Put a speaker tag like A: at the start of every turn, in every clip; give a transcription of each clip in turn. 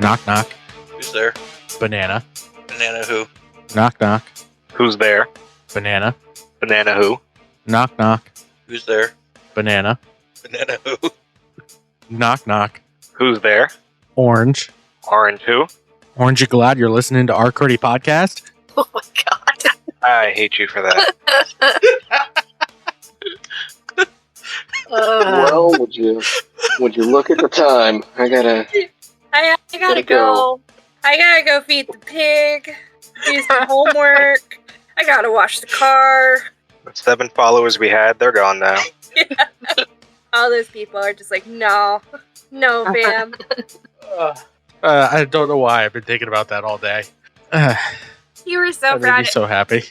A: Knock, knock.
B: Who's there?
A: Banana.
B: Banana who?
A: Knock, knock.
B: Who's there?
A: Banana.
B: Banana who?
A: Knock, knock.
B: Who's there?
A: Banana.
B: Banana who?
A: Knock, knock.
B: Who's there?
A: Orange.
B: Orange who?
A: Orange, you glad you're listening to our Curdy podcast?
C: Oh my god.
B: I hate you for that.
D: Well, would you look at the time? I gotta
C: go. I gotta go feed the pig, do some homework. I gotta wash the car.
B: The 7 followers we had, they're gone now.
C: Yeah. All those people are just like, no, fam.
A: I don't know why I've been thinking about that all day.
C: You were so
A: That made
C: proud.
A: me so happy.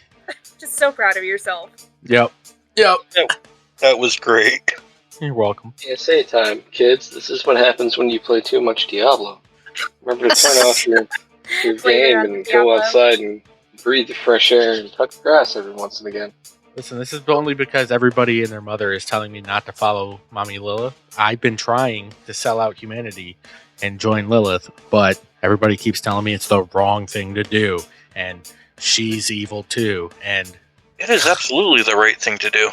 C: Just so proud of yourself.
A: Yep.
B: That was great.
A: You're welcome.
D: PSA time, kids. This is what happens when you play too much Diablo. Remember to turn off your game and go outside and breathe the fresh air and touch grass every once and again.
A: Listen, this is only because everybody and their mother is telling me not to follow Mommy Lilith. I've been trying to sell out humanity and join Lilith, but everybody keeps telling me it's the wrong thing to do, and she's evil too, and
B: It is absolutely the right thing to do.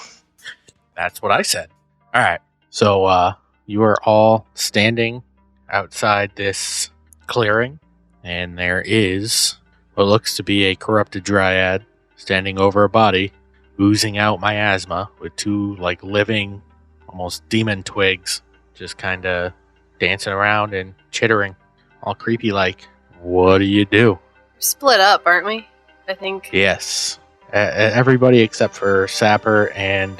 A: that's what I said. All right, so you are all standing outside this clearing, and there is what looks to be a corrupted dryad standing over a body, oozing out miasma with 2 living, almost demon twigs, just kind of dancing around and chittering, all creepy like. What do you do?
C: Split up, aren't we? I think.
A: Yes, everybody except for Sapper and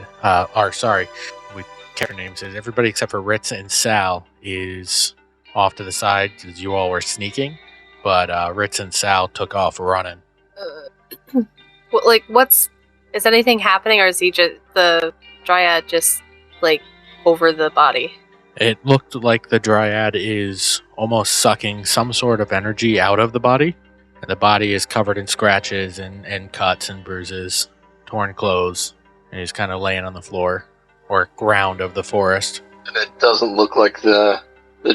A: we kept our names. Everybody except for Ritz and Sal is off to the side because you all were sneaking, but Ritz and Sal took off running.
C: Is anything happening, or is he just the dryad just over the body?
A: It looked like the dryad is almost sucking some sort of energy out of the body, and the body is covered in scratches and cuts and bruises, torn clothes, and he's kind of laying on the floor or ground of the forest.
D: And it doesn't look like the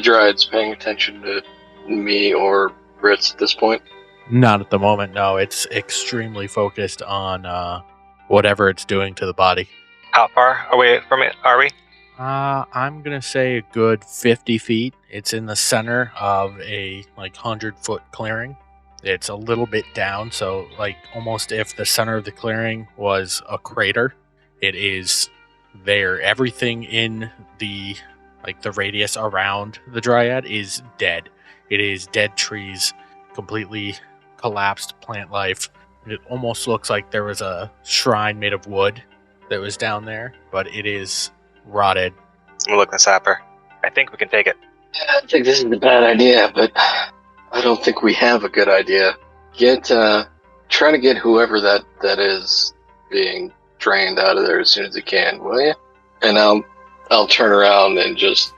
D: dryad's paying attention to me or Ritz at this point.
A: Not at the moment, no. It's extremely focused on whatever it's doing to the body.
B: How far away from it are we?
A: I'm going to say a good 50 feet. It's in the center of a 100-foot clearing. It's a little bit down, so almost if the center of the clearing was a crater, it is there. Everything in the radius around the dryad is dead. It is dead trees, completely collapsed plant life. It almost looks like there was a shrine made of wood that was down there, but it is rotted.
B: I'm looking at Sapper. I think we can take it.
D: Yeah, I think this is a bad idea, but I don't think we have a good idea. Try to get whoever that is being drained out of there as soon as you can, will you? And I'll turn around and just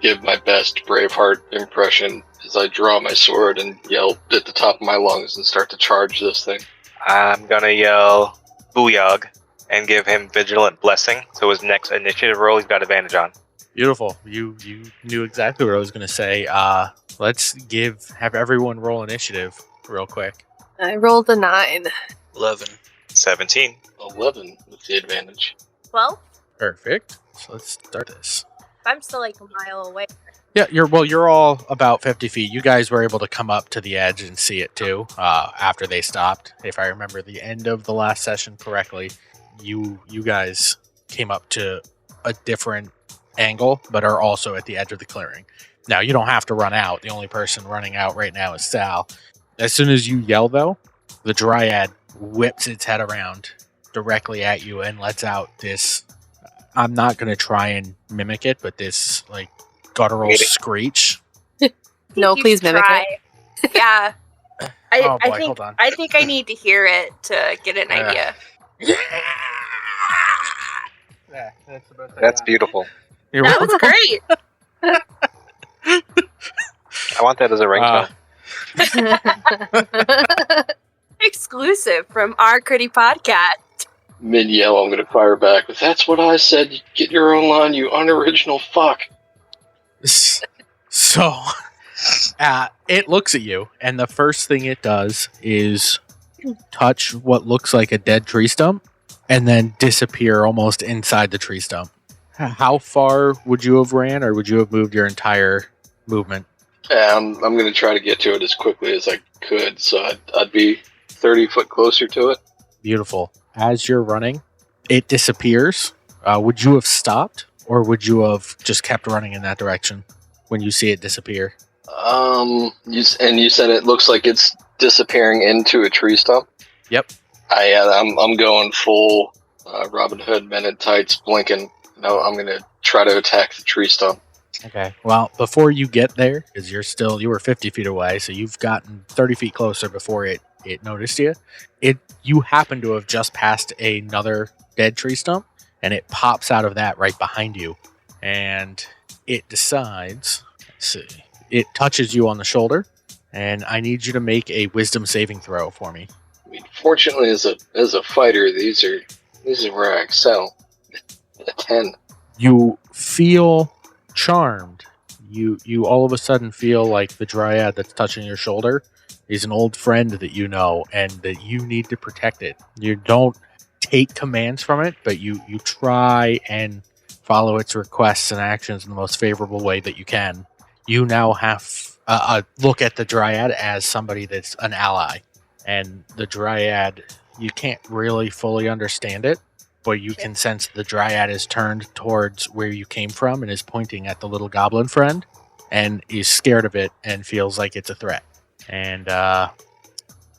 D: give my best Braveheart impression as I draw my sword and yell at the top of my lungs and start to charge this thing.
B: I'm gonna yell Booyog and give him Vigilant Blessing, so his next initiative roll he's got advantage on.
A: Beautiful. You knew exactly what I was going to say. Let's have everyone roll initiative real quick.
C: I rolled a 9.
B: 11. 17.
D: 11 with the advantage.
C: 12?
A: Perfect. So let's start this.
C: I'm still a mile away.
A: Yeah, you're all about 50 feet. You guys were able to come up to the edge and see it too, after they stopped. If I remember the end of the last session correctly, you guys came up to a different angle, but are also at the edge of the clearing. Now, you don't have to run out. The only person running out right now is Sal. As soon as you yell, though, the dryad whips its head around directly at you and lets out this. I'm not going to try and mimic it, but this like guttural screech.
E: No,
C: You
E: please mimic
C: try.
E: it.
C: Yeah.
A: Oh,
C: I
A: boy,
C: think
A: hold on.
C: I think I need to hear it to get an idea.
A: Yeah, that's about
B: That's beautiful.
A: You're
C: That was
A: welcome.
C: great.
B: I want that as a ringtone.
C: Exclusive from our Critty podcast.
D: Mid-yell, I'm going to fire back with, "That's what I said. You get your own line, you unoriginal fuck."
A: So, it looks at you, and the first thing it does is touch what looks like a dead tree stump, and then disappear almost inside the tree stump. How far would you have ran, or would you have moved your entire movement?
D: Yeah, I'm going to try to get to it as quickly as I could, so I'd be 30 foot closer to it.
A: Beautiful. As you're running, it disappears. Would you have stopped, or would you have just kept running in that direction when you see it disappear?
D: You said it looks like it's disappearing into a tree stump?
A: Yep.
D: I'm going full Robin Hood, men in tights, blinking. No, I'm going to try to attack the tree stump.
A: Okay. Well, before you get there, because you were 50 feet away, so you've gotten 30 feet closer before it noticed you. You happen to have just passed another dead tree stump, and it pops out of that right behind you, and it decides. Let's see. It touches you on the shoulder, and I need you to make a wisdom saving throw for me.
D: I mean, fortunately, as a fighter, these are where I excel. A 10.
A: You feel charmed. You all of a sudden feel like the dryad that's touching your shoulder is an old friend that you know, and that you need to protect it. You don't take commands from it, but you try and follow its requests and actions in the most favorable way that you can. You now have a look at the dryad as somebody that's an ally. And the dryad, you can't really fully understand it, but you can sense the dryad is turned towards where you came from and is pointing at the little goblin friend and is scared of it and feels like it's a threat. And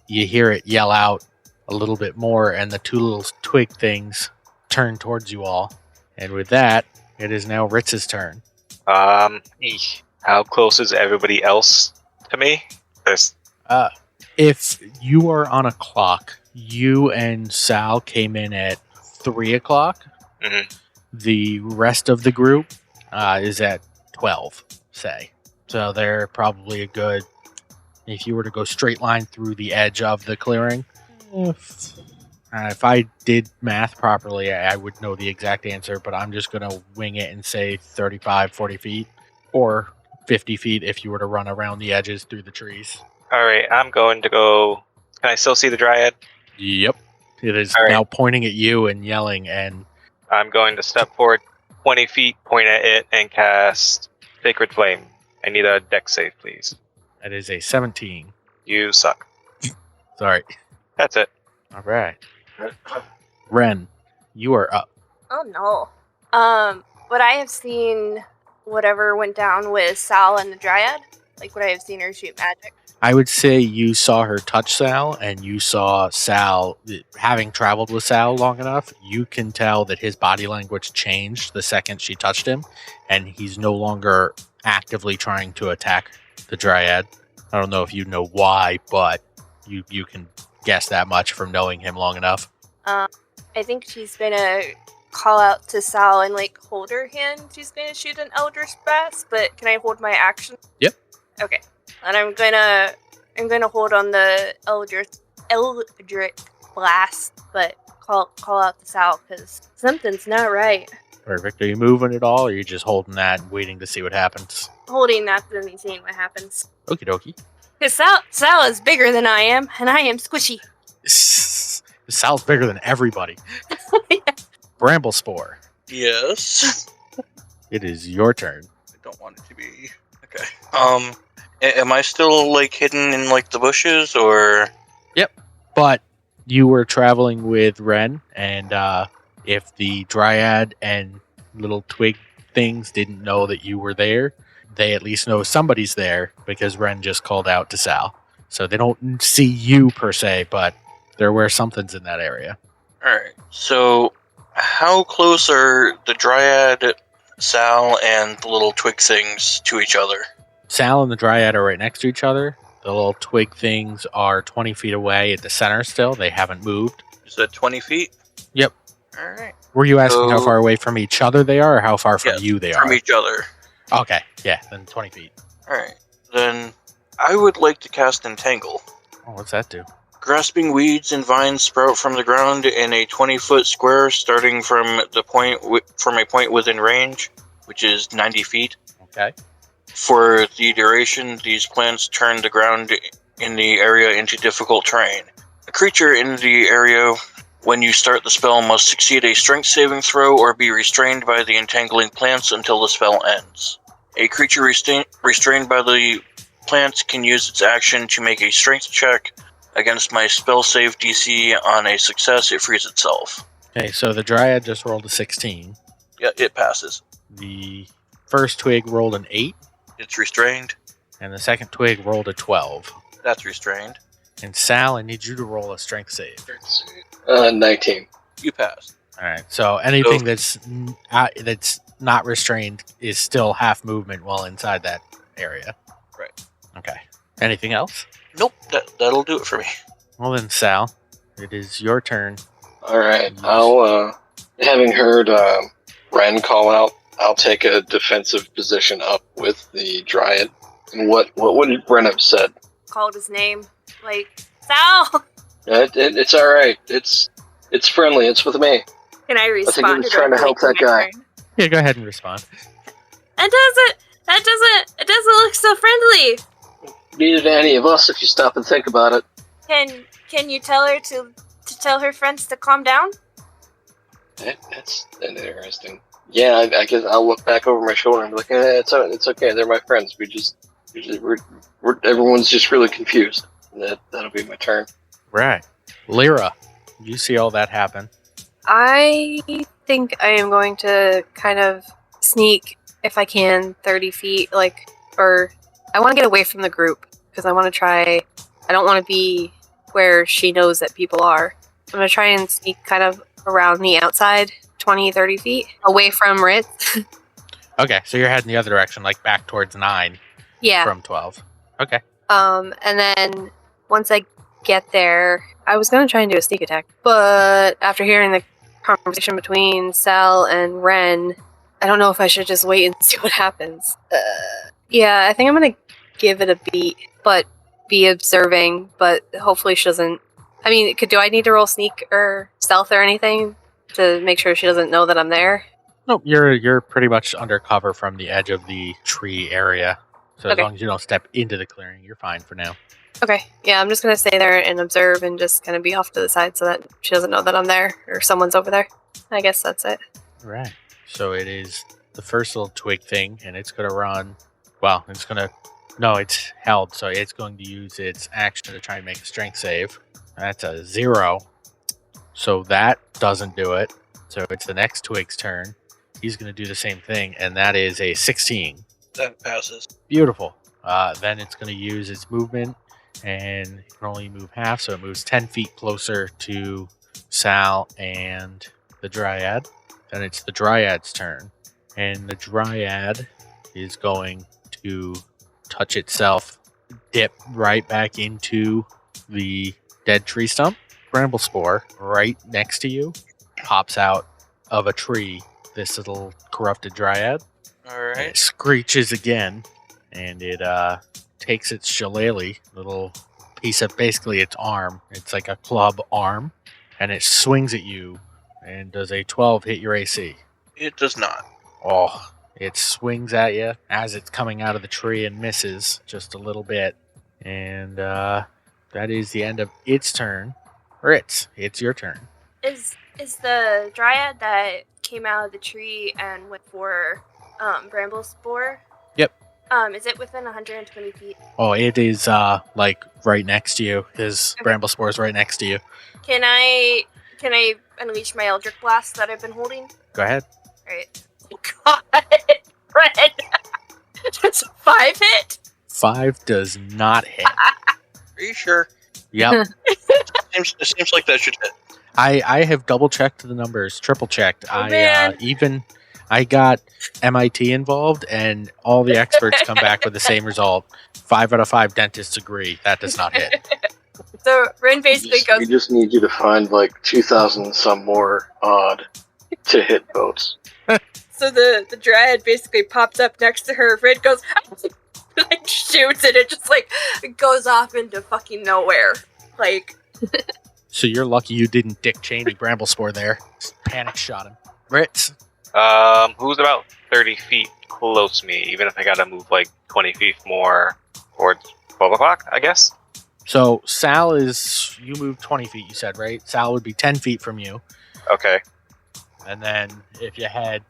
A: you hear it yell out a little bit more, and the two little twig things turn towards you all. And with that, it is now Ritz's turn.
B: How close is everybody else to me?
A: If you are on a clock, you and Sal came in at 3 o'clock.
B: Mm-hmm.
A: The rest of the group is at 12, say. So they're probably a good... If you were to go straight line through the edge of the clearing, if I did math properly, I would know the exact answer, but I'm just going to wing it and say 35, 40 feet, or 50 feet if you were to run around the edges through the trees.
B: All right, I'm going to go... Can I still see the dryad?
A: Yep. It is
B: All right.
A: now pointing at you and yelling, and...
B: I'm going to step forward 20 feet, point at it, and cast Sacred Flame. I need a dex save, please.
A: That is a 17.
B: You suck.
A: Sorry.
B: That's it.
A: All right. Wren, you are up.
C: Oh no. Would I have seen whatever went down with Sal and the Dryad? Like, would I have seen her shoot magic?
A: I would say you saw her touch Sal, and you saw Sal, having traveled with Sal long enough, you can tell that his body language changed the second she touched him, and he's no longer actively trying to attack the Dryad. I don't know if you know why, but you can guess that much from knowing him long enough.
C: I think she's gonna call out to Sal and like hold her hand. She's gonna shoot an Eldritch Blast, but can I hold my action?
A: Yep.
C: Okay. And I'm gonna hold on the Eldritch Blast, but call out to Sal because something's not right.
A: Perfect. Are you moving at all, or are you just holding that and waiting to see what happens?
C: Holding that and seeing what happens.
A: Okie dokie.
C: Because Sal is bigger than I am, and I am squishy.
A: Sal's bigger than everybody. Bramblespore,
F: Yes.
A: it is your turn.
F: I don't want it to be. Okay. Am I still like hidden in like the bushes or?
A: But you were traveling with Wren, and if the Dryad and little twig things didn't know that you were there, they at least know somebody's there because Wren just called out to Sal. So they don't see you per se, but they're aware something's in that area.
F: Alright, so how close are the dryad, Sal, and the little twig things to each other?
A: Sal and the dryad are right next to each other. The little twig things are 20 feet away at the center still. They haven't moved.
F: Is that 20 feet?
A: Yep.
F: Alright.
A: Were you asking how
F: So-
A: far away from each other they are, or how far from
F: Yes,
A: you they
F: From
A: are?
F: each other.
A: Okay, yeah, then 20 feet.
F: Alright. Then I would like to cast Entangle.
A: Oh, what's that do?
F: Grasping weeds and vines sprout from the ground in a 20-foot square, starting from a point within range, which is 90 feet.
A: Okay.
F: For the duration, these plants turn the ground in the area into difficult terrain. A creature in the area, when you start the spell, must succeed a strength saving throw or be restrained by the entangling plants until the spell ends. A creature restrained by the plants can use its action to make a strength check. Against my spell save DC, on a success, it frees itself.
A: Okay, so the dryad just rolled a 16.
F: Yeah, it passes.
A: The first twig rolled an 8,
F: It's restrained.
A: and the second twig rolled a 12.
F: That's restrained.
A: And Sal, I need you to roll a strength save.
D: 19.
F: You passed.
A: All right. So anything that's not restrained is still half movement while inside that area.
F: Right.
A: Okay. Anything else?
F: Nope, that'll do it for me.
A: Well then, Sal, it is your turn.
D: Alright, I'll, having heard Wren call out, I'll take a defensive position up with the dryad. And what would Wren have said?
C: Called his name. Like, Sal!
D: It's alright. It's friendly. It's with me.
C: Can I
D: he
C: respond
D: was trying to help that guy.
A: Yeah, go ahead and respond.
C: It doesn't look so friendly.
D: Neither to any of us if you stop and think about it.
C: Can you tell her to tell her friends to calm down?
D: That's interesting. Yeah, I guess I'll look back over my shoulder and be like, it's okay. They're my friends. Everyone's just really confused. That'll be my turn.
A: Right. Lyra, you see all that happen.
E: I think I am going to kind of sneak, if I can, 30 feet, or I want to get away from the group, because I don't want to be where she knows that people are. I'm going to try and sneak kind of around the outside, 20, 30 feet, away from Ritz.
A: Okay, so you're heading the other direction, like back towards 9
E: Yeah.
A: from 12. Okay.
E: And then once I get there, I was going to try and do a sneak attack, but after hearing the conversation between Sal and Wren, I don't know if I should just wait and see what happens. Yeah, I think I'm going to give it a beat, but be observing, but hopefully she doesn't... I mean, do I need to roll sneak or stealth or anything to make sure she doesn't know that I'm there?
A: Nope, you're pretty much undercover from the edge of the tree area. So as
E: Okay.
A: long as you don't step into the clearing, you're fine for now.
E: Okay, yeah, I'm just going to stay there and observe and just kind of be off to the side so that she doesn't know that I'm there or someone's over there. I guess that's it.
A: Right. So it is the first little twig thing, and it's going to run. Well, it's going to. No, it's held, so it's going to use its action to try and make a strength save. That's a 0. So that doesn't do it. So it's the next twig's turn. He's going to do the same thing, and that is a 16.
F: That passes.
A: Beautiful. Then it's going to use its movement, and it can only move half, so it moves 10 feet closer to Sal and the dryad. Then it's the dryad's turn, and the dryad is going to touch itself, dip right back into the dead tree stump. Bramblespore, right next to you, pops out of a tree, this little corrupted dryad. And
F: Alright.
A: it screeches again, and it takes its shillelagh, little piece of basically its arm. It's like a club arm, and it swings at you. And does a 12 hit your AC?
F: It does not.
A: Oh, it swings at you as it's coming out of the tree and misses just a little bit. And that is the end of its turn. Ritz, it's your turn.
C: Is the dryad that came out of the tree and went for Bramblespore?
A: Yep.
C: Is it within 120 feet?
A: Oh, it is like right next to you. His Bramblespore is right next to you.
C: Can I unleash my Eldritch Blast that I've been holding?
A: Go ahead.
C: Alright. Oh god! Red! That's a 5 hit?
A: 5 does not hit.
F: Are you sure?
A: Yep.
F: It seems like that should hit.
A: I have double checked the numbers, triple checked.
C: man.
A: I got MIT involved, and all the experts come back with the same result. 5 out of 5 dentists agree that does not hit.
C: So Ren basically
D: We
C: goes,
D: just need you to find like 2,000 some more odd to hit votes.
C: so the dryad basically pops up next to her. Ren goes, like shoots, and it just like goes off into fucking nowhere. Like,
A: So you're lucky you didn't Dick Cheney Bramblespore there. Just panic shot him. Ritz.
B: Who's about 30 feet close to me, even if I gotta move like 20 feet more towards 12 o'clock, I guess?
A: So Sal is, you moved 20 feet, you said, right? Sal would be 10 feet from you.
B: Okay.
A: And then if you had,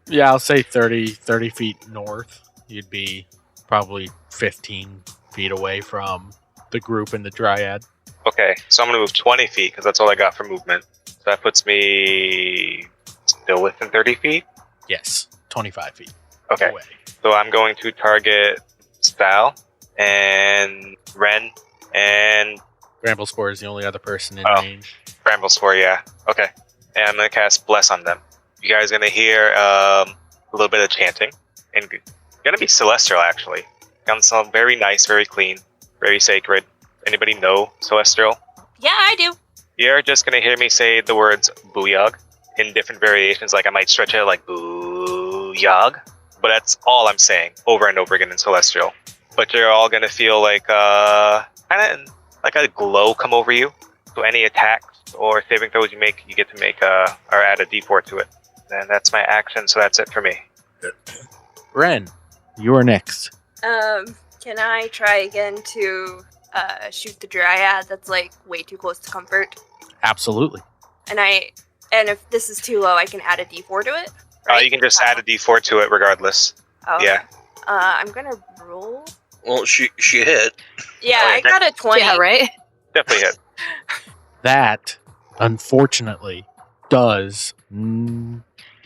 A: yeah, I'll say 30 feet north, you'd be probably 15 feet away from the group and the dryad.
B: Okay, so I'm gonna move 20 feet, because that's all I got for movement. So that puts me still within 30 feet?
A: Yes, 25 feet
B: Okay,
A: away.
B: so I'm going to target Sal, and Wren, and
A: Bramblespore is the only other person in
B: Oh.
A: range.
B: Bramblespore, yeah. Okay. And I'm gonna cast Bless on them. You guys are gonna hear a little bit of chanting. And gonna be celestial, actually. Gonna sound very nice, very clean, very sacred. Anybody know celestial?
C: yeah, I do.
B: You're just gonna hear me say the words Booyog in different variations, like I might stretch it like Booyog. But that's all I'm saying over and over again in celestial. But you're all gonna feel like kinda like a glow come over you. So any attacks or saving throws you make, you get to make or add a d4 to it. And that's my action, so that's it for me.
A: Ren, you are next.
C: Can I try again to shoot the dryad that's like way too close to comfort?
A: Absolutely.
C: And if this is too low, I can add a d4 to it. Right?
B: You can just add a d4 to it regardless.
C: Oh, okay.
B: Yeah.
C: I'm gonna roll.
F: Well, she hit.
C: Yeah,
B: Oh,
C: I got a 20.
E: Yeah, right?
B: Definitely hit.
A: That, unfortunately, does...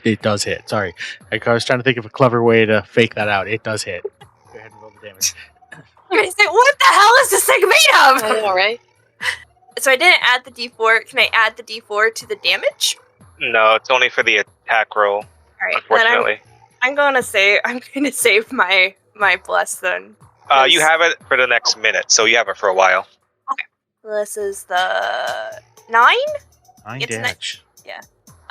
A: it does hit. Sorry. I was trying to think of a clever way to fake that out. It does hit. Go ahead and roll the damage.
C: I said, what the hell is this thing made of?
E: I know, right?
C: So I didn't add the d4. Can I add the d4 to the damage?
B: No, it's only for the attack roll,
C: All right.
B: unfortunately.
C: I'm gonna save my bless then.
B: You have it for the next minute, so you have it for a while.
C: This is the 9?
A: 9
C: It's
A: damage.
C: I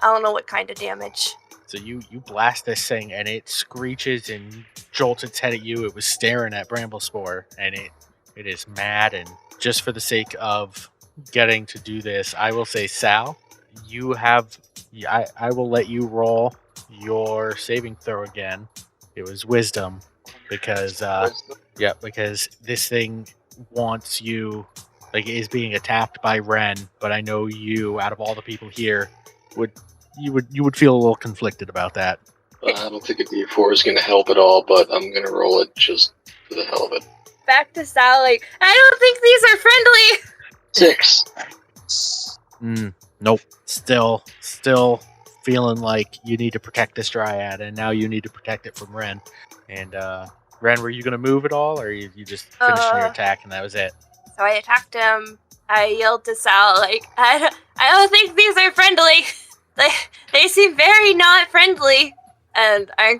C: don't know what kind of damage.
A: So you blast this thing, and it screeches and jolts its head at you. It was staring at Bramblespore, and it is mad. And just for the sake of getting to do this, I will say, Sal, you have... I will let you roll your saving throw again. It was wisdom, because because this thing wants you, like, is being attacked by Wren, but I know you, out of all the people here, would feel a little conflicted about that.
D: I don't think a D4 is going to help at all, but I'm going to roll it just for the hell of it.
C: Back to Sal, like, I don't think these are friendly!
D: 6.
A: Nope. Still feeling like you need to protect this dryad, and now you need to protect it from Wren. And Wren, were you going to move at all, or you just finished your attack and that was it?
C: So I attacked him. I yelled to Sal, like, I don't think these are friendly. They seem very not friendly. And I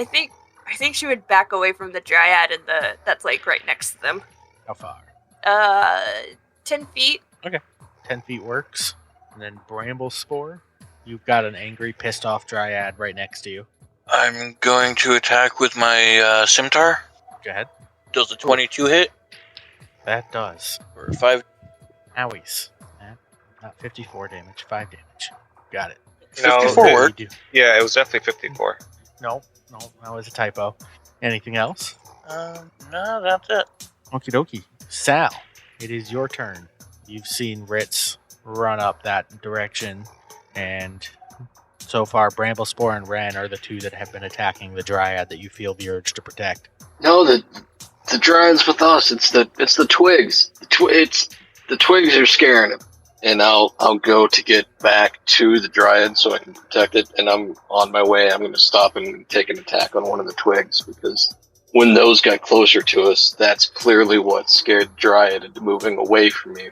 C: think she would back away from the dryad and that's like right next to them.
A: How far?
C: 10 feet.
A: 10 feet works. And then Bramblespore, you've got an angry, pissed off dryad right next to you.
F: I'm going to attack with my scimitar.
A: Go ahead.
F: Does the 22 hit?
A: That does.
F: Or 5?
A: Owies. Not 54 damage, 5 damage. Got it.
B: No,
F: 54
B: it-
F: worked.
B: Yeah, it was definitely 54.
A: No, that was a typo. Anything else?
F: No, that's it.
A: Okie dokie. Sal, it is your turn. You've seen Ritz run up that direction, and so far Bramblespore and Wren are the two that have been attacking the dryad that you feel the urge to protect.
D: No, the dryad's with us. It's the twigs. The twigs are scaring him. And I'll go to get back to the dryad so I can protect it. And I'm on my way. I'm going to stop and take an attack on one of the twigs, because when those got closer to us, that's clearly what scared the dryad into moving away from you.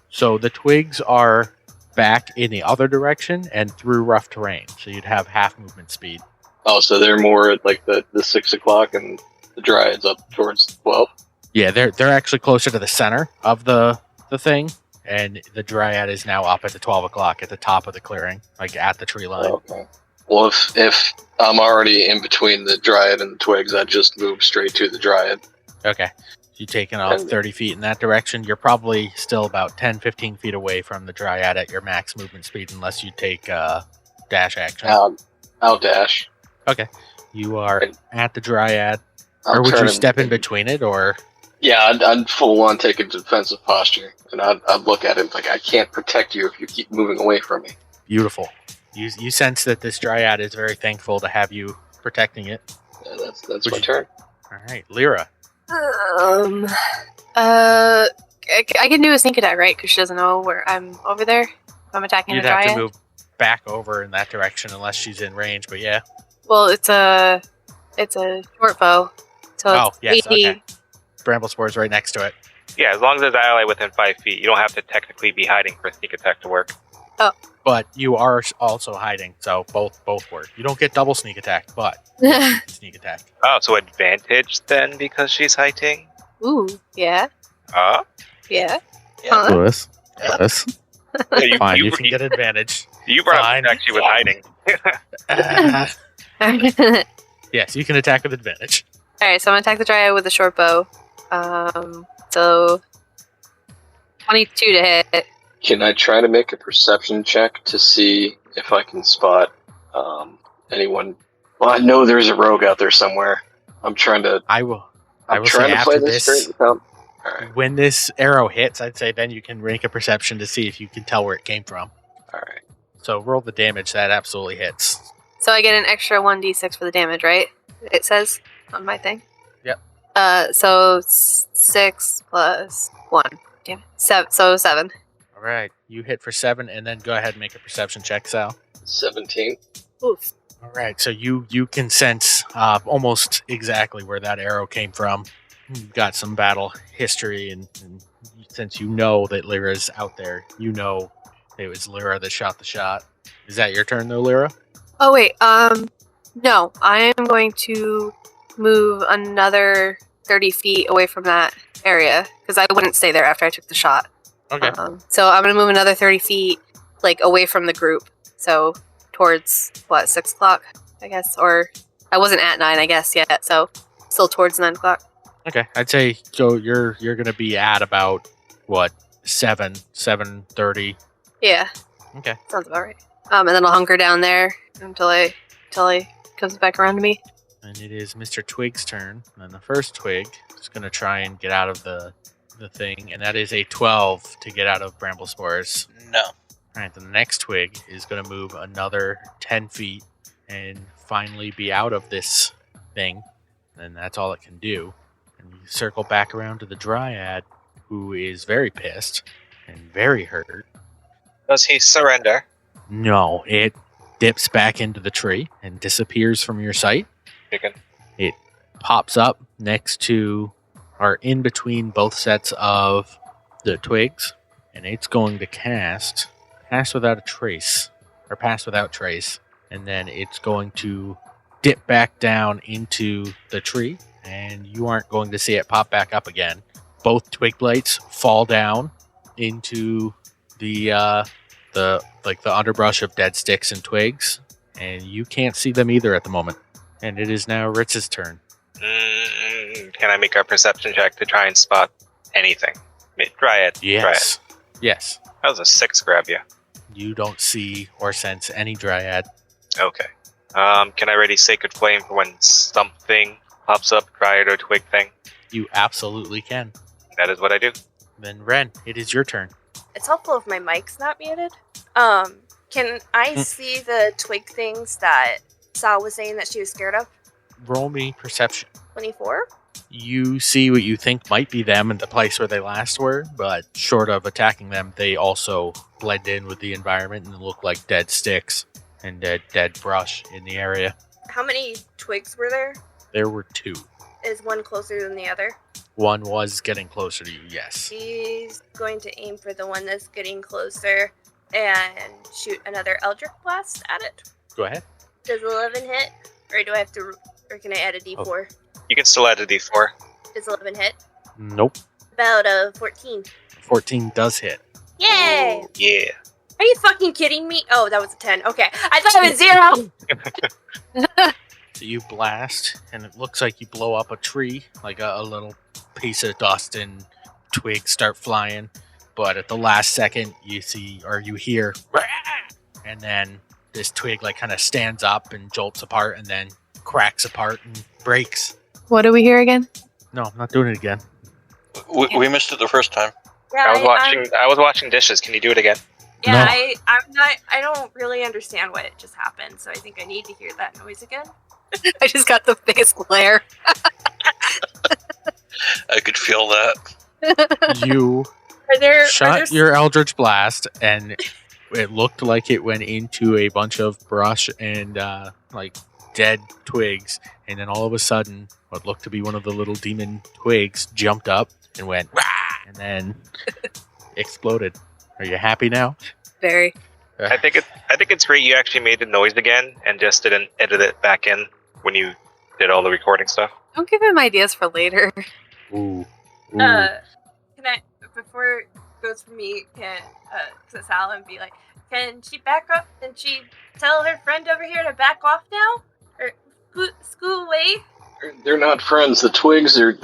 A: So the twigs are back in the other direction and through rough terrain. So you'd have half movement speed.
D: Oh, so they're more at like the 6 o'clock and the Dryad's up towards 12?
A: Yeah, they're actually closer to the center of the thing, and the Dryad is now up at the 12 o'clock at the top of the clearing, like at the tree line.
D: Okay. Well, if I'm already in between the Dryad and the twigs, I'd just move straight to the Dryad.
A: Okay. You taking off 30 feet in that direction. You're probably still about 10, 15 feet away from the Dryad at your max movement speed unless you take dash action.
D: I'll dash.
A: Okay. You are at the Dryad.
D: I'll
A: or would
D: turn
A: you
D: him-
A: step in between it, or...
D: Yeah, I'd full on take a defensive posture, and I'd look at him like, I can't protect you if you keep moving away from me.
A: Beautiful. You sense that this Dryad is very thankful to have you protecting it.
D: Yeah, that's my turn.
A: All right, Lyra.
E: I can do a sneak attack, right? Because she doesn't know where I'm over there. If I'm attacking
A: You'd
E: a
A: have
E: Dryad.
A: to move back over in that direction unless she's in range, but yeah.
E: Well, it's a short bow. So
A: Oh,
E: it's
A: yes,
E: 80.
A: okay. Bramblespore is right next to it.
B: Yeah, as long as there's an ally within 5 feet, you don't have to technically be hiding for a sneak attack to work.
A: But you are also hiding, so both work. You don't get double sneak attack, but sneak attack.
B: Oh, so advantage then because she's hiding?
E: Ooh, yeah,
B: Uh?
E: yeah.
F: Yeah.
E: Huh?
A: Plus.
B: Yeah, you,
A: Fine,
B: you,
A: you can get advantage.
B: you brought
A: Fine.
B: me actually with hiding.
A: Yes, you can attack with advantage.
E: Alright, so I'm gonna attack the Dryad with a short bow. So 22 to hit.
D: Can I try to make a perception check to see if I can spot anyone? Well, I know there's a rogue out there somewhere. I'm trying to.
A: I will
D: I'm
A: say
D: trying to play
A: after
D: this
A: this-
D: straight without. All right,
A: when this arrow hits, I'd say then you can make a perception to see if you can tell where it came from.
D: all right.
A: So roll the damage, that absolutely hits.
E: So I get an extra 1d6 for the damage, right? It says on my thing.
A: Yep.
E: So 6 plus 1. Damn it. So 7.
A: All right, you hit for 7, and then go ahead and make a perception check, Sal.
D: 17.
E: Oof.
A: All right, so you can sense almost exactly where that arrow came from. You've got some battle history, and since you know that Lyra's out there, you know it was Lyra that shot the shot. Is that your turn, though, Lyra?
E: Oh wait, no. I am going to move another 30 feet away from that area because I wouldn't stay there after I took the shot.
A: Okay.
E: So I'm gonna move another 30 feet, like away from the group. So towards 6 o'clock, I guess, or I wasn't at 9, I guess yet. So still towards 9 o'clock.
A: Okay, I'd say so. You're gonna be at about what 7:30.
E: Yeah.
A: Okay.
E: Sounds about right. And then I'll hunker down there until he comes back around to me.
A: And it is Mr. Twig's turn. And the first twig is going to try and get out of the thing, and that is a 12 to get out of Bramblespore's.
F: No.
A: All right, the next twig is going to move another 10 feet and finally be out of this thing. And that's all it can do. And you circle back around to the Dryad, who is very pissed and very hurt.
B: Does he surrender?
A: No, it dips back into the tree and disappears from your sight.
B: Chicken.
A: It pops up next to, or in between both sets of the twigs, and it's going to cast Pass Without a Trace, or Pass Without Trace, and then it's going to dip back down into the tree, and you aren't going to see it pop back up again. Both twig blights fall down into the underbrush of dead sticks and twigs, and you can't see them either at the moment. And it is now Ritz's turn.
B: Can I make a perception check to try and spot anything? Dryad.
A: Yes. Yes.
B: That was a 6 grab you.
A: You don't see or sense any Dryad.
B: Okay. Can I ready Sacred Flame for when something pops up, Dryad or twig thing?
A: You absolutely can.
B: That is what I do.
A: Then Ren, it is your turn.
C: It's helpful if my mic's not muted. Can I see the twig things that Sal was saying that she was scared of?
A: Roll me perception.
C: 24?
A: You see what you think might be them in the place where they last were, but short of attacking them, they also blend in with the environment and look like dead sticks and dead brush in the area.
C: How many twigs were there?
A: There were 2.
C: Is one closer than the other?
A: One was getting closer to you, yes.
C: He's going to aim for the one that's getting closer and shoot another Eldritch Blast at it.
A: Go ahead.
C: Does 11 hit? Or do I have to... Or can I add a d4?
B: You can still add a d4.
C: Does 11 hit?
A: Nope.
C: About a 14.
A: 14 does hit.
C: Yay!
B: Ooh, yeah.
C: Are you fucking kidding me? Oh, that was a 10. Okay. I thought it was 0!
A: So you blast, and it looks like you blow up a tree, like a little piece of dust and twigs start flying. But at the last second, you see, or you hear, "Rah!" And then this twig like kind of stands up and jolts apart and then cracks apart and breaks.
E: What do we hear again?
A: No, I'm not doing it again.
F: We missed it the first time.
C: Yeah,
B: I was watching dishes. Can you do it again?
C: Yeah,
A: No.
C: I'm not... I don't really understand what just happened, so I think I need to hear that noise again.
E: I just got the biggest glare.
F: I could feel that.
A: You
C: Are there...
A: shot your Eldritch Blast, and it looked like it went into a bunch of brush and like dead twigs, and then all of a sudden, what looked to be one of the little demon twigs jumped up and went, "Rah!" and then exploded. Are you happy now?
E: Very.
B: I think it's great you actually made the noise again and just didn't edit it back in when you did all the recording stuff.
E: Don't give him ideas for later.
A: Ooh.
C: Can I, before it goes for me, can to Sal and be like, can she back up? Can she tell her friend over here to back off now? Or scoot away?
D: They're not friends. The twigs are...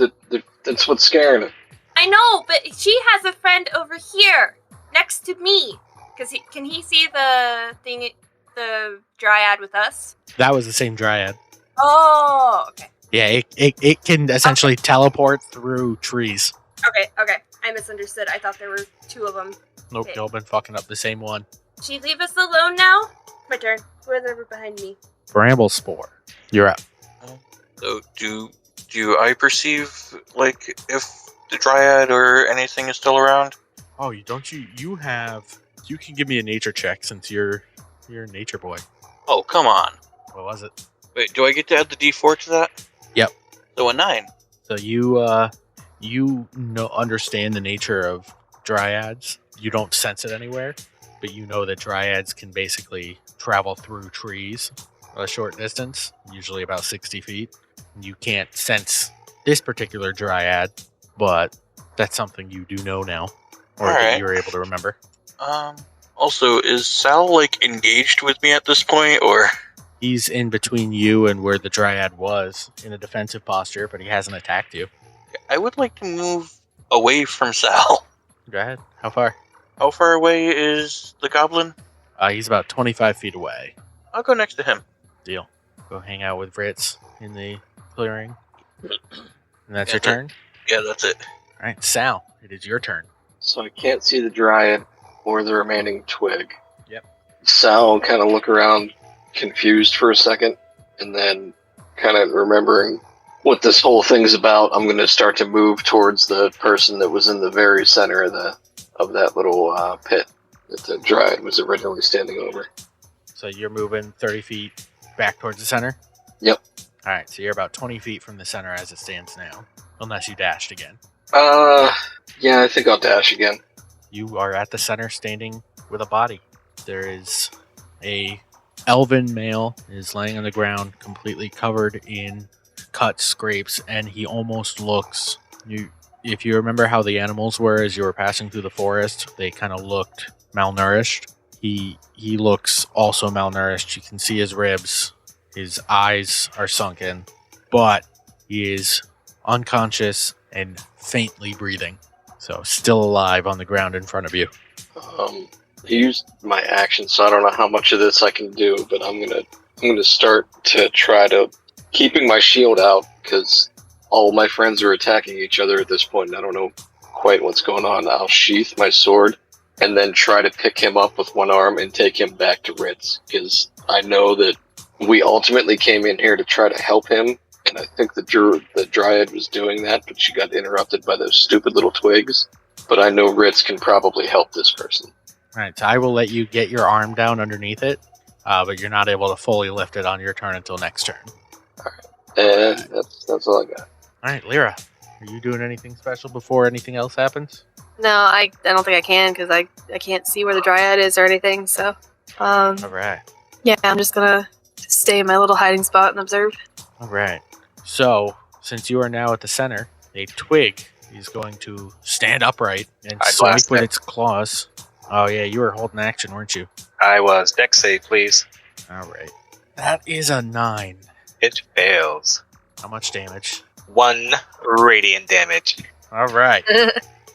D: That's what's scaring them.
C: I know, but she has a friend over here, next to me. Can he see the thing, the dryad with us?
A: That was the same dryad.
C: Oh, okay.
A: Yeah, it can essentially teleport through trees.
C: Okay. I misunderstood. I thought there were two of them.
A: Nope,
C: Okay.
A: y'all been fucking up the same one.
C: She leave us alone now? My turn. Whoever's ever behind me.
A: Bramblespore, you're up.
F: So do I perceive, like, if the dryad or anything is still around?
A: Oh, you can give me a nature check since you're a nature boy.
F: Oh, come on.
A: What was it?
F: Wait, do I get to add the d4 to that?
A: Yep.
F: So a 9.
A: So you understand the nature of dryads. You don't sense it anywhere, but you know that dryads can basically travel through trees a short distance, usually about 60 feet. You can't sense this particular dryad, but that's something you do know now, or that
F: Alright.
A: you're able to remember.
F: Also, is Sal, like, engaged with me at this point, or?
A: He's in between you and where the dryad was in a defensive posture, but he hasn't attacked you.
F: I would like to move away from Sal.
A: Go ahead. How far?
F: How far away is the goblin?
A: He's about 25 feet away.
F: I'll go next to him.
A: Deal. Go hang out with Ritz in the clearing. And that's
F: Yeah,
A: your turn?
F: Yeah, that's it.
A: All right, Sal, it is your turn.
D: So I can't see the dryad or the remaining twig.
A: Yep.
D: Sal kind of look around confused for a second, and then kind of remembering what this whole thing's about, I'm going to start to move towards the person that was in the very center of that little pit that the dryad was originally standing over.
A: So you're moving 30 feet back towards the center?
D: Yep.
A: All right, so you're about 20 feet from the center as it stands now, unless you dashed again.
D: Yeah, I think I'll dash again.
A: You are at the center standing with a body. There is a elven male is laying on the ground completely covered in cuts, scrapes, and he almost looks... If you remember how the animals were as you were passing through the forest, they kind of looked malnourished. He looks also malnourished. You can see his ribs. His eyes are sunken, but he is unconscious and faintly breathing. So still alive on the ground in front of you.
D: I used my action, so I don't know how much of this I can do, but I'm gonna start to try to keeping my shield out because all my friends are attacking each other at this point, and I don't know quite what's going on. I'll sheath my sword and then try to pick him up with one arm and take him back to Ritz, because I know that we ultimately came in here to try to help him, and I think the dryad was doing that, but she got interrupted by those stupid little twigs. But I know Ritz can probably help this person.
A: All right, so I will let you get your arm down underneath it, but you're not able to fully lift it on your turn until next turn.
D: And that's all I got.
A: All right, Lyra, Are you doing anything special before anything else happens?
E: No, I don't think I can because I can't see where the dryad is or anything. So,
A: All right.
E: yeah, I'm just gonna stay in my little hiding spot and observe.
A: All right. So, since you are now at the center, a twig is going to stand upright and
B: I
A: swipe
B: blast
A: with
B: it.
A: its claws. Oh, yeah, you were holding action, weren't you?
B: I was. Dex save, please.
A: All right. That is a 9.
B: It fails.
A: How much damage?
B: 1 radiant damage.
A: All right.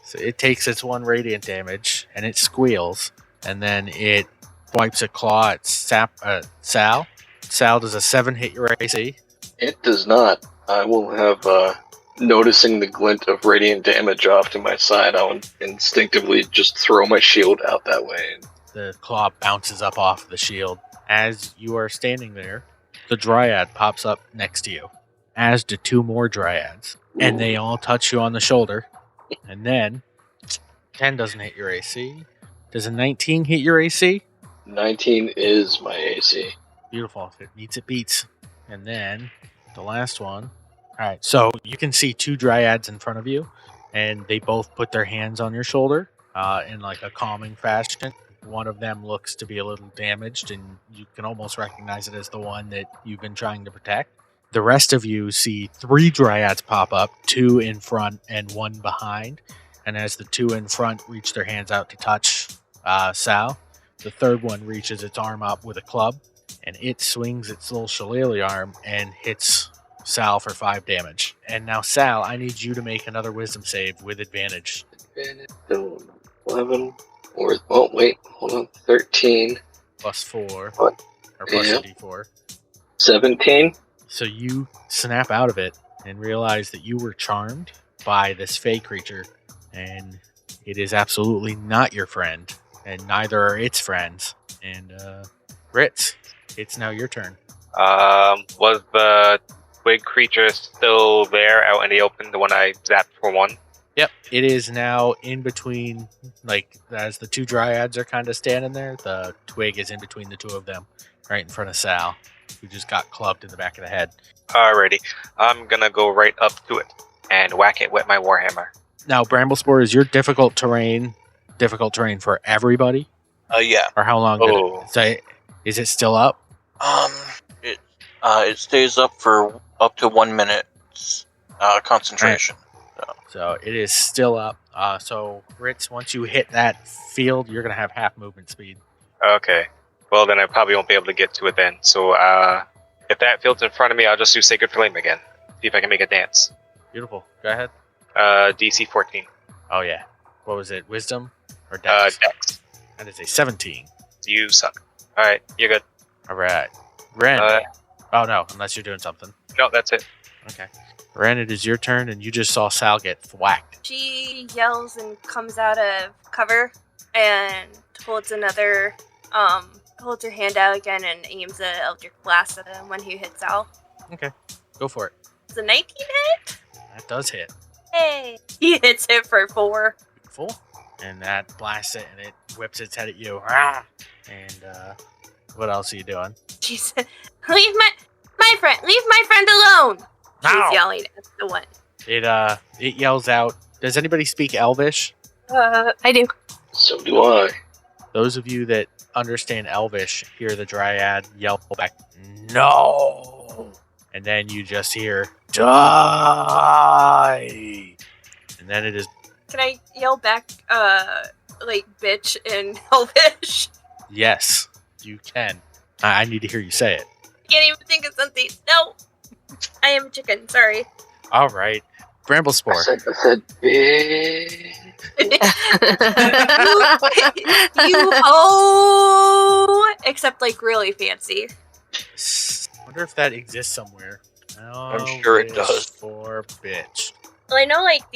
A: So it takes its 1 radiant damage, and it squeals, and then it wipes a claw at Sal. Sal, does a 7 hit your AC?
D: It does not. I will have, noticing the glint of radiant damage off to my side, I'll instinctively just throw my shield out that way.
A: The claw bounces up off the shield. As you are standing there, the dryad pops up next to you, as do 2 more dryads, and they all touch you on the shoulder. And then 10 doesn't hit your AC. Does a 19 hit your AC?
D: 19 is my AC.
A: Beautiful. If it meets, it beats. And then the last one. All right, so you can see 2 dryads in front of you, and they both put their hands on your shoulder in like a calming fashion. One of them looks to be a little damaged, and you can almost recognize it as the one that you've been trying to protect. The rest of you see 3 dryads pop up, 2 in front and 1 behind. And as the 2 in front reach their hands out to touch Sal, the third one reaches its arm up with a club, and it swings its little shillelagh arm and hits Sal for 5 damage. And now, Sal, I need you to make another wisdom save with advantage.
D: So 11, or, oh wait, hold on, 13,
A: Plus 4.
D: What?
A: Or plus
D: Yeah.
A: a d4.
D: 17.
A: So you snap out of it and realize that you were charmed by this fey creature, and it is absolutely not your friend, and neither are its friends. And Ritz, it's now your turn.
B: Was the twig creature still there out in the open, the one I zapped for 1?
A: Yep, it is now in between, like, as the 2 dryads are kind of standing there, the twig is in between the 2 of them, right in front of Sal, who just got clubbed in the back of the head.
B: Alrighty. I'm gonna go right up to it and whack it with my warhammer.
A: Now, Bramblespore, is your difficult terrain for everybody?
F: Yeah.
A: Or how long
B: Oh.
A: is it still up?
F: It stays up for up to 1 minute concentration.
A: So it is still up. So, Ritz, once you hit that field, you're going to have half movement speed.
B: Okay. Well, then I probably won't be able to get to it then. So, if that field's in front of me, I'll just do Sacred Flame again. See if I can make a dance.
A: Beautiful. Go ahead.
B: DC 14.
A: Oh, yeah. What was it? Wisdom? Or Dex?
B: Dex.
A: That is a 17.
B: You suck. Alright, you're good.
A: All right. Ren.
B: Uh,
A: oh, no. Unless you're doing something.
B: No, that's it.
A: Okay. Ren, it is your turn, and you just saw Sal get thwacked.
C: She yells and comes out of cover and holds holds her hand out again and aims an Eldritch Blast at him when he hits Al.
A: Okay. Go for it.
C: It's a 19 hit?
A: That does hit.
C: Hey! He hits it for 4.
A: Full. And that blasts it, and it whips its head at you. Ah! And, what else are you doing?
C: She said, leave my friend alone! She's
A: Ow!
C: yelling at the one.
A: It yells out. Does anybody speak Elvish?
E: I do.
D: So do I.
A: Those of you that understand Elvish hear the dryad yell back, "No!" And then you just hear, "Die!" And then it is,
C: Can I yell back, like, bitch in Elvish?
A: yes, you can. I need to hear you say it.
C: Can't even think of something. No! I am a chicken, sorry.
A: All right. Bramblespore.
D: I said, bitch.
C: You ho! Except, like, really fancy.
A: Wonder if that exists somewhere.
F: I'm sure it does.
A: For bitch.
C: Well, I know, like,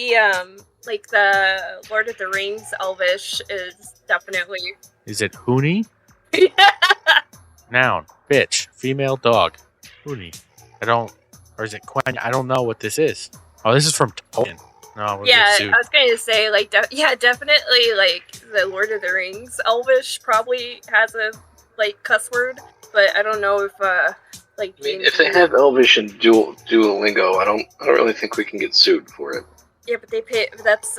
C: the Lord of the Rings Elvish is definitely...
A: Is it Hoonie? Noun. Bitch. Female dog. Hoonie. Or is it Quen? I don't know what this is. Oh, this is from Tolkien. No, we're
C: Yeah,
A: sued.
C: I was going to say, like, definitely, like, the Lord of the Rings Elvish probably has a, like, cuss word, but I don't know if, like...
D: I mean, if they have Elvish and Duolingo, I don't really think we can get sued for it.
C: Yeah, but they pay. That's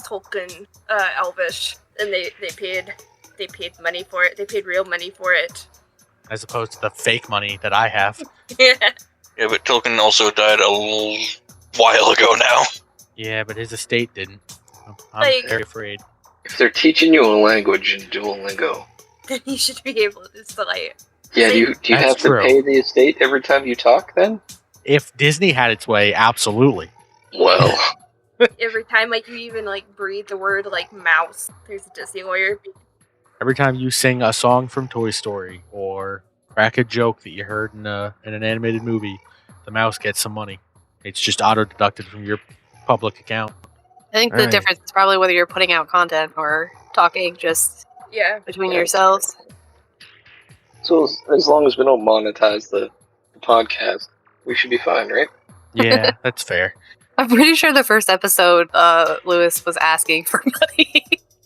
C: Tolkien, Elvish, and they paid money for it. They paid real money for it.
A: As opposed to the fake money that I have.
C: Yeah.
F: Yeah, but Tolkien also died a while ago now.
A: Yeah, but his estate didn't. I'm
C: Like-
A: very afraid.
D: If they're teaching you a language in Duolingo,
C: Then you should be able to just like.
D: yeah, do you
A: That's
D: have to
A: true.
D: pay the estate every time you talk then?
A: If Disney had its way, absolutely.
D: Well,
C: Every time, like, you even, like, breathe the word, like, mouse, there's a Disney lawyer.
A: Every time you sing a song from Toy Story or crack a joke that you heard in an animated movie, the mouse gets some money. It's just auto-deducted from your public account.
E: I think the
A: Alright.
E: difference is probably whether you're putting out content or talking just
C: Yeah.
E: between
D: Yeah.
E: yourselves.
D: so as long as we don't monetize the podcast, we should be fine, right?
A: Yeah, that's fair.
E: I'm pretty sure the first episode, Lewis was asking for money.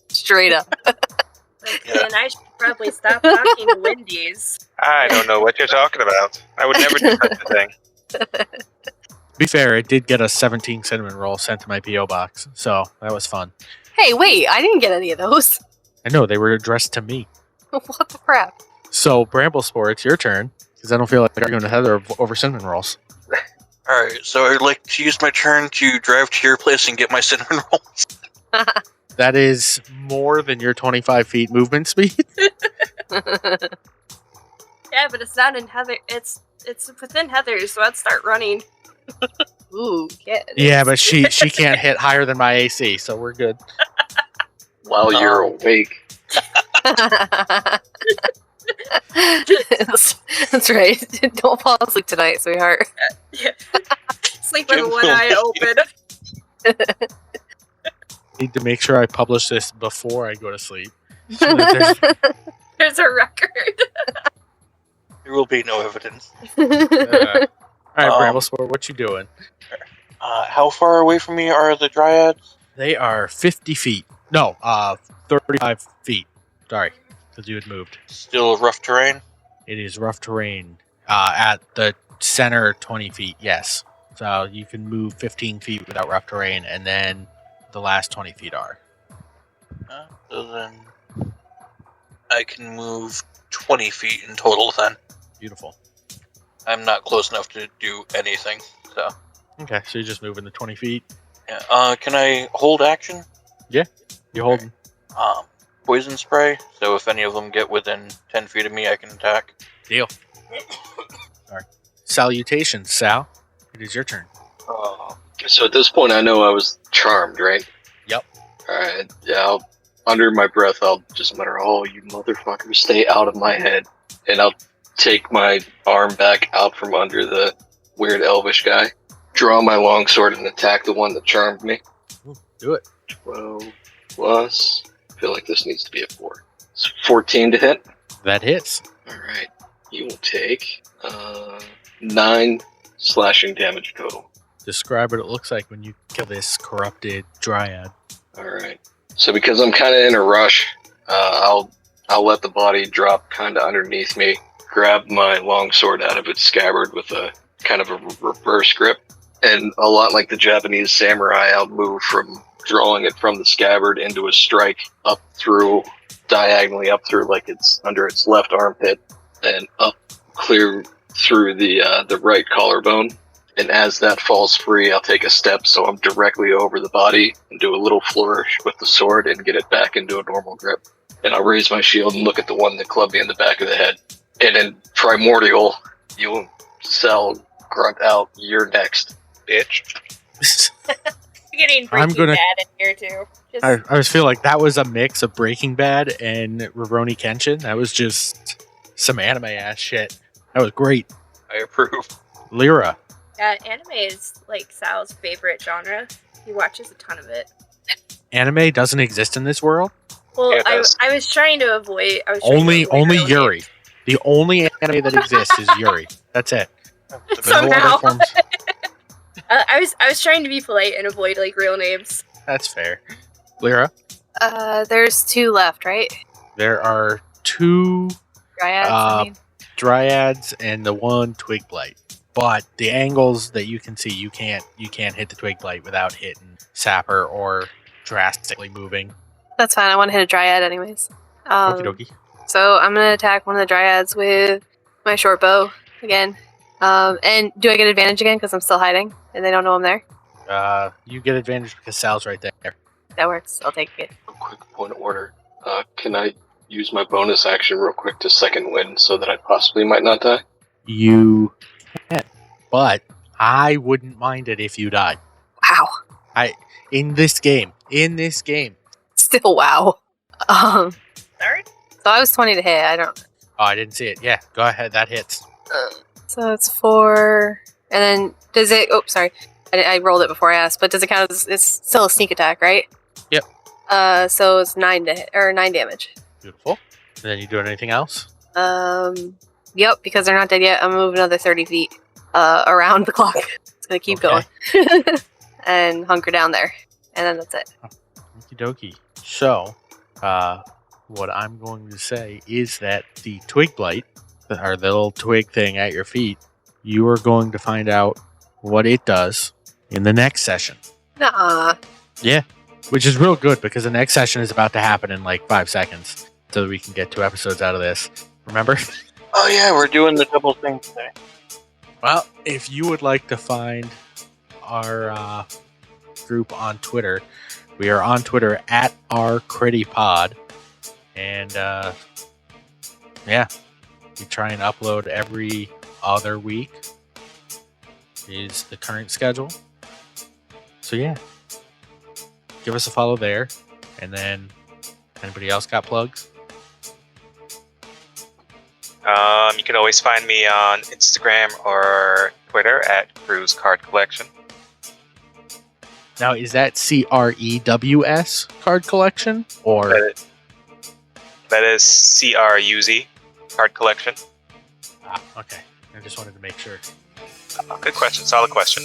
E: Straight up.
C: Like,
F: Yeah.
C: and I should probably stop talking to Wendy's.
B: I don't know what you're talking about. I would never do such a thing.
A: To be fair, it did get a 17 cinnamon roll sent to my P.O. box, so that was fun.
E: Hey, wait, I didn't get any of those.
A: I know, they were addressed to me.
E: What the crap?
A: So, Bramblespore, it's your turn, because I don't feel like arguing with Heather over cinnamon rolls.
F: Alright, so I'd like to use my turn to drive to your place and get my cinnamon rolls.
A: That is more than your 25 feet movement speed.
C: Yeah, but it's not in Heather. It's within Heather's, so I'd start running.
E: Ooh, yeah. it
A: Yeah,
E: is.
A: but she can't hit higher than my AC, so we're good.
D: While you're awake.
E: That's right. Don't fall asleep tonight, sweetheart.
C: Sleep with one eye open.
A: Need to make sure I publish this before I go to sleep. So that there's-
C: There's a record.
F: There will be no evidence.
A: all right,
F: Um,
A: Bramblespore, what you doing?
F: How far away from me are the dryads?
A: They are 50 feet. No, 35 feet. Sorry, because you had moved.
F: Still rough terrain?
A: It is rough terrain. At the center, 20 feet, yes. So you can move 15 feet without rough terrain, and then the last 20 feet are.
F: So then I can move 20 feet in total then.
A: Beautiful.
F: I'm not close enough to do anything, so.
A: Okay, so you're just moving the 20 feet.
F: Yeah. Can I hold action?
A: You're holding.
F: Poison spray, so if any of them get within 10 feet of me, I can attack.
A: Deal. Sorry. Salutations, Sal. It is your turn.
D: So at this point, I know I was charmed, right?
A: Yep.
D: Alright, yeah, under my breath, I'll just mutter, "Oh, you motherfuckers, stay out of my head." And I'll take my arm back out from under the weird elvish guy, draw my longsword, and attack the one that charmed me.
A: Do it.
D: 12 plus. I feel like this needs to be a 4. It's 14 to hit.
A: That hits.
D: Alright, you will take 9 slashing damage total.
A: Describe what it looks like when you kill this corrupted dryad.
D: Alright. So because I'm kind of in a rush, I'll let the body drop kind of underneath me, grab my longsword out of its scabbard with a kind of a reverse grip, and a lot like the Japanese samurai, I'll move from drawing it from the scabbard into a strike up through, diagonally up through like it's under its left armpit, and up clear through the right collarbone. And as that falls free, I'll take a step so I'm directly over the body and do a little flourish with the sword and get it back into a normal grip. And I'll raise my shield and look at the one that clubbed me in the back of the head. And in Primordial, you'll grunt out, "You're next."
B: Bitch.
C: You're getting
A: I'm
C: Breaking
A: gonna-
C: Bad in here too. Just,
A: I just feel like that was a mix of Breaking Bad and Rurouni Kenshin. That was just some anime ass shit. That was great.
F: I approve.
A: Lyra.
C: anime is like Sal's favorite genre. He watches a ton of it.
A: Anime doesn't exist in this world.
C: Well,
B: Yeah, it does.
C: I was trying to avoid. I was trying
A: Only
C: to avoid
A: only
C: real
A: Yuri.
C: names.
A: The only anime that exists is Yuri. That's it. No
C: Somehow.
A: other forms.
C: I was trying to be polite and avoid like real names.
A: That's fair. Lyra.
E: There's 2 left, right?
A: There are 2
E: Dryads, I mean.
A: dryads and the 1 twig blight. but the angles that you can see, you can't hit the twig blight without hitting Sapper or drastically moving.
E: That's fine. I want to hit a dryad anyways.
A: Okie dokie.
E: So I'm gonna attack one of the dryads with my short bow again. And do I get advantage again because I'm still hiding and they don't know I'm there?
A: You get advantage because Sal's right there.
E: That works. I'll take it.
D: A quick point of order. Can I use my bonus action real quick to second wind so that I possibly might not die?
A: You can, but I wouldn't mind it if you died.
E: Wow.
A: In this game.
E: Still wow.
C: Sorry?
E: So I was 20 to hit. I don't.
A: Oh, I didn't see it. Yeah, go ahead. That hits.
E: So it's 4. And then does it? Oh, sorry. I rolled it before I asked. But does it count as? It's still a sneak attack, right?
A: Yep.
E: So it's 9 to hit, or 9 damage.
A: Beautiful. And then you doing anything else?
E: Yep. Because they're not dead yet. I'm gonna move another 30 feet around the clock. It's gonna keep going. And hunker down there. And then that's it.
A: Okie dokie. So, what I'm going to say is that the twig blight, or the little twig thing at your feet, you are going to find out what it does in the next session.
E: Nuh-uh.
A: Yeah, which is real good because the next session is about to happen in like 5 seconds, so that we can get 2 episodes out of this. Remember?
F: Oh yeah, we're doing the double thing today.
A: Well, if you would like to find our group on Twitter, we are on Twitter at ourcrittypod. And yeah, we try and upload every other week is the current schedule. So yeah, give us a follow there. And then anybody else got plugs?
B: You can always find me on Instagram or Twitter at Cruise Card Collection.
A: Now, is that CREWS card collection or?
B: That is CRUZ Card Collection.
A: Okay. I just wanted to make sure.
B: Good question. Solid question.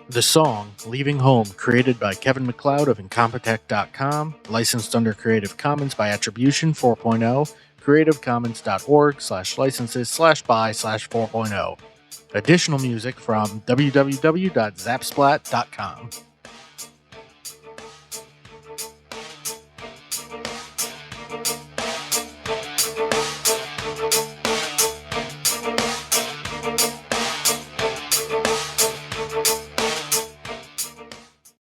A: The song, Leaving Home, created by Kevin MacLeod of Incompetech.com, licensed under Creative Commons by Attribution 4.0, creativecommons.org/licenses/by/4.0. Additional music from www.zapsplat.com.